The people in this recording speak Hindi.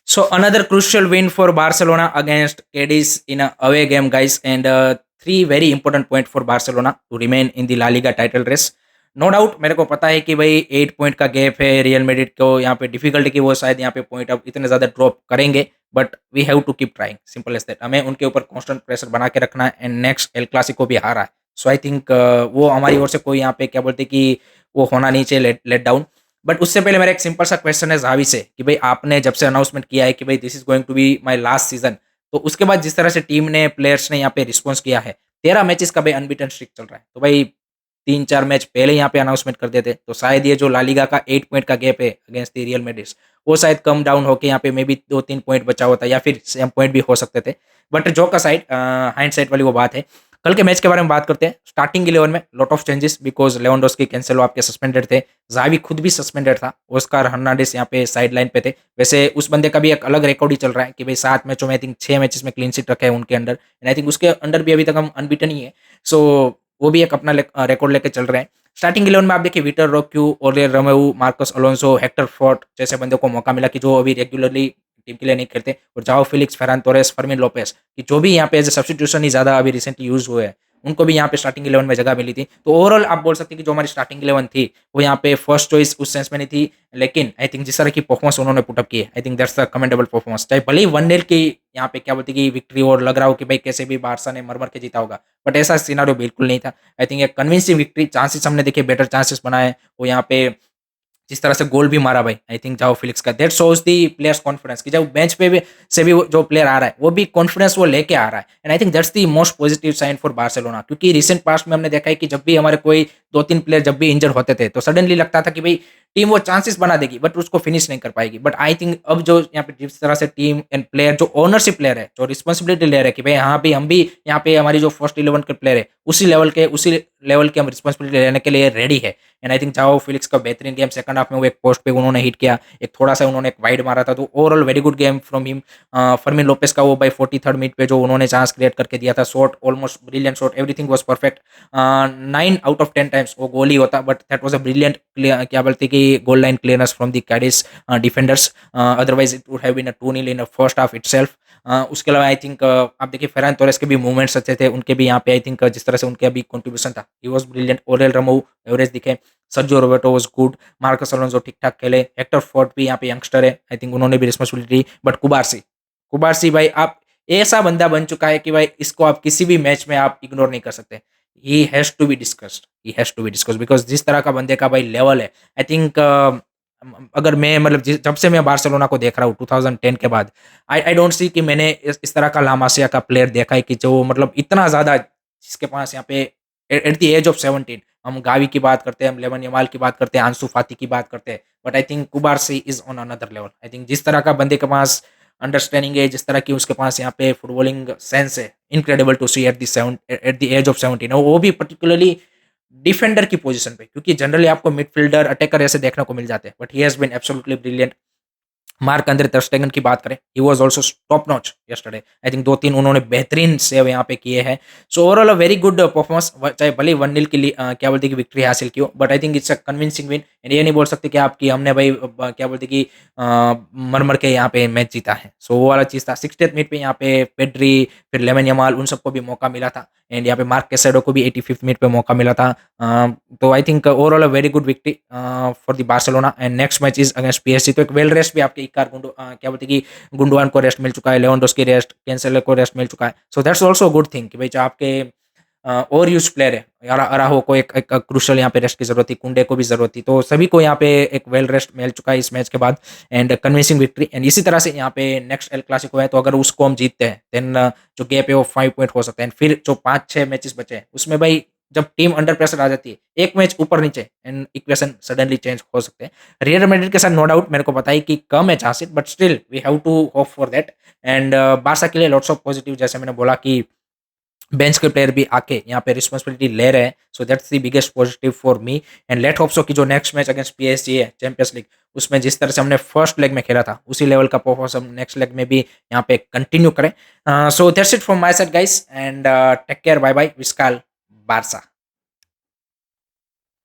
So another crucial win for Barcelona against Cadiz in a away game, guys, and three very important point for Barcelona to remain in the La Liga title race. No doubt मेरे को पता है कि भाई 8 पॉइंट का गैप है रियल मेड्रिड को यहाँ पे डिफिकल्टी की वो शायद यहाँ पे पॉइंट अब इतने ज़्यादा ड्रॉप करेंगे but we have to keep trying simple as that हमें उनके ऊपर कांस्टेंट प्रेशर बना के रखना है एंड नेक्स्ट एल क्लासिको भी हारा है सो आई थिंक वो हमारी ओर से कोई यहाँ पे क्या बोलते कि वो होना नहीं चाहिए लेट डाउन बट उससे पहले मेरा एक सिंपल सा क्वेश्चन है जावी से कि भाई आपने जब से अनाउंसमेंट किया है कि भाई this is going to be my last season तो उसके बाद जिस तरह से टीम ने प्लेयर्स ने यहाँ पे रिस्पॉन्स किया है 13 मैचेस का भाई अनबीटन स्ट्रिक चल रहा है तो भाई 3-4 मैच पहले यहाँ पे अनाउंसमेंट कर देते तो शायद ये जो लालीगा का 8 पॉइंट का गैप है अगेंस्ट द रियल मेड्रिड वो शायद कम डाउन होकर यहाँ पे मे बी 2-3 पॉइंट बचा होता या फिर सेम पॉइंट भी हो सकते थे बट जो का साइड हाइंड साइड वाली वो बात है कल के मैच के बारे में बात करते हैं स्टार्टिंग 11 में lot of changes because Lewandowski Cancelo आपके सस्पेंडेड थे जावी खुद भी सस्पेंडेड था ऑस्कार हर्नांडेस यहाँ पे साइड लाइन पे थे वैसे उस बंदे का भी एक अलग रिकॉर्ड ही चल रहा है कि भाई 7 मैचों में आई थिंक 6 मैचेस में क्लीन सीट रखे हैं उनके अंडर एंड आई थिंक उसके अंडर भी अभी तक हम अनबीटन ही है सो वो भी एक अपना रिकॉर्ड लेके चल रहे हैं स्टार्टिंग 11 में आप देखिए विटर रोक्यू ओले रमेऊ मार्कस अलोंसो हेक्टर फोर्ट जैसे बंदों को मौका मिला कि जो अभी रेगुलरली टीम के लिए नहीं खेलते और जाओ Felix Ferran Torres Fermin Lopez कि जो भी यहाँ पे एज ए सब्स्टिट्यूशन ही ज़्यादा अभी रिसेंटली यूज हुए हैं उनको भी यहाँ पे स्टार्टिंग 11 में जगह मिली थी तो ओवरऑल आप बोल सकते हैं कि जो हमारी स्टार्टिंग 11 थी वो यहाँ पे फर्स्ट चॉइस उस सेंस में नहीं थी लेकिन आई थिंक जिस तरह की परफॉर्मेंस उन्होंने पुटअप की है आई think that's the commendable performance चाहे भले ही 1-0 की यहाँ पे क्या बोलते कि विक्ट्री और लग रहा हो कि भाई कैसे भी बारसा ने मर के जीता होगा बट ऐसा सिनारियो बिल्कुल नहीं था आई थिंक एक कन्विंसिंग विक्ट्री चांसेस हमने देखे बेटर चांसेस बनाए वो यहाँ पे जिस तरह से गोल भी मारा भाई आई थिंक जाओ फिलिक्स का that shows the players confidence कि जब बेंच पे भी से भी जो प्लेयर आ रहा है वो भी कॉन्फिडेंस वो लेके आ रहा है and I think that's the most positive sign for Barcelona क्योंकि रिसेंट पास्ट में हमने देखा है कि जब भी हमारे कोई 2-3 प्लेयर जब भी इंजर होते थे तो सडनली लगता था कि भाई टीम वो चांसेस बना देगी बट उसको फिनिश नहीं कर पाएगी बट आई थिंक अब जो यहाँ पे जिस तरह से टीम एंड प्लेयर जो ओनरशिप प्लेयर है जो रिस्पॉन्सिबिलिटी ले रहे हैं कि भाई हाँ भी हम भी यहाँ पे हमारी जो फर्स्ट 11 के प्लेयर है उसी लेवल के हम रिस्पॉन्सिबिलिटी लेने के लिए रेडी है एंड आई थिंक जाओ फिलिक्स का बेहतरीन गेम सेकंड हाफ में वो एक पोस्ट पे उन्होंने हिट किया एक थोड़ा सा उन्होंने एक वाइड मारा था तो overall very good game from him Fermin Lopez का वो बाई 43rd मिनट पे जो उन्होंने चांस क्रिएट करके दिया था shot almost brilliant shot everything was perfect 9 out of 10 times वो गोल ही होता but that was a brilliant क्या बोलते कि goal line clearance from the Cadiz defenders otherwise it would have been a 2-0 in first half itself उसके अलावा आई थिंक आप देखिए फेरान तोरेस के भी मूवमेंट्स अच्छे थे उनके भी यहाँ पे आई थिंक जिस तरह से उनके अभी कंट्रीब्यूशन था he was brilliant Oriol Romeu average दिखे Sergio Roberto was good Marcos Alonso ठीक ठाक खेले हेक्टर फोर्ट भी यहाँ पे यंगस्टर है आई थिंक उन्होंने भी रिस्पॉन्सिबिलिटी बट कुबारसी भाई आप ऐसा बंदा बन चुका है कि भाई इसको आप किसी भी मैच में आप इग्नोर नहीं कर सकते ही has to be discussed because जिस तरह का बंदे का भाई लेवल है आई थिंक अगर मैं मतलब जब से मैं बार्सिलोना को देख रहा हूँ 2010 के बाद आई डोंट सी कि मैंने इस तरह का लामासिया का प्लेयर देखा है कि जो मतलब इतना ज़्यादा जिसके पास यहाँ पे एट द एज ऑफ 17 हम गावी की बात करते हैं हम लेमन यमाल की बात करते हैं आंसू फाती की बात करते हैं but I think कुबारसी is on another level I think जिस तरह का बंदे के पास अंडरस्टैंडिंग है जिस तरह की उसके पास यहाँ पे फुटबॉलिंग सेंस है incredible to see at the age of 17 वो भी पर्टिकुलरली डिफेंडर की पोजीशन पे क्योंकि जनरली आपको मिडफील्डर अटैकर ऐसे देखने को मिल जाते हैं but he has been absolutely brilliant Marc Andre ter Stegen की बात करें he was also top notch yesterday I think 2-3 उन्होंने बेहतरीन सेव यहाँ पे किए हैं so overall a very good performance चाहे भले 1-0 के लिए क्या बोलते कि विक्ट्री हासिल की हो but I think it's a convincing win and ये नहीं बोल सकते कि आपकी हमने भाई क्या बोलते कि मर के यहाँ पे मैच जीता है सो वो वाला चीज़ था 60th मिनट पे यहाँ पे पेड्री फिर लेमन यमाल उन सबको भी मौका मिला था एंड यहाँ पे मार्क कैसेडो को भी 85th मिनट पे मौका मिला था तो I think overall a very good victory for the Barcelona and next match is against PSG तो एक वेल रेस्ट भी आपके इकार क्या बोलते कि गुंडोआन को रेस्ट मिल चुका है लेवेंडोस्की रेस्ट कैंसेलर को रेस्ट मिल चुका है so that's also good thing कि भाई जो आपके और यूज प्लेयर है अराहो को एक क्रूशल यहाँ पे रेस्ट की जरूरत थी कुंडे को भी जरूरत थी तो सभी को यहाँ पे एक वेल रेस्ट मिल चुका है इस मैच के बाद एंड कन्विंसिंग विक्ट्री एंड इसी तरह से यहाँ पे नेक्स्ट एल क्लासिको है तो अगर उसको हम जीतते हैं देन जो गैप है वो 5 पॉइंट हो सकता है एंड फिर जो 5-6 मैचेस बचे हैं उसमें भाई जब टीम अंडर प्रेशर आ जाती है एक मैच ऊपर नीचे एंड इक्वेशन सडनली चेंज हो सकते हैं रियल मैड्रिड के साथ नो डाउट मेरे को पता है कि कम है chances but still we have to hope for that and Barca के लिए लॉट्स ऑफ पॉजिटिव जैसे मैंने बोला कि बेंच के प्लेयर भी आके यहाँ पे रिस्पॉन्सिबिलिटी ले रहे हैं so that's the biggest positive for me and let hope so कि जो नेक्स्ट मैच अगेंस्ट पीएसजी है चैंपियंस लीग उसमें जिस तरह से हमने फर्स्ट लेग में खेला था उसी लेवल का परफॉर्मेंस हम नेक्स्ट लेग में भी यहाँ पे कंटिन्यू करें so that's it from my side guys and take care bye bye Visca Barça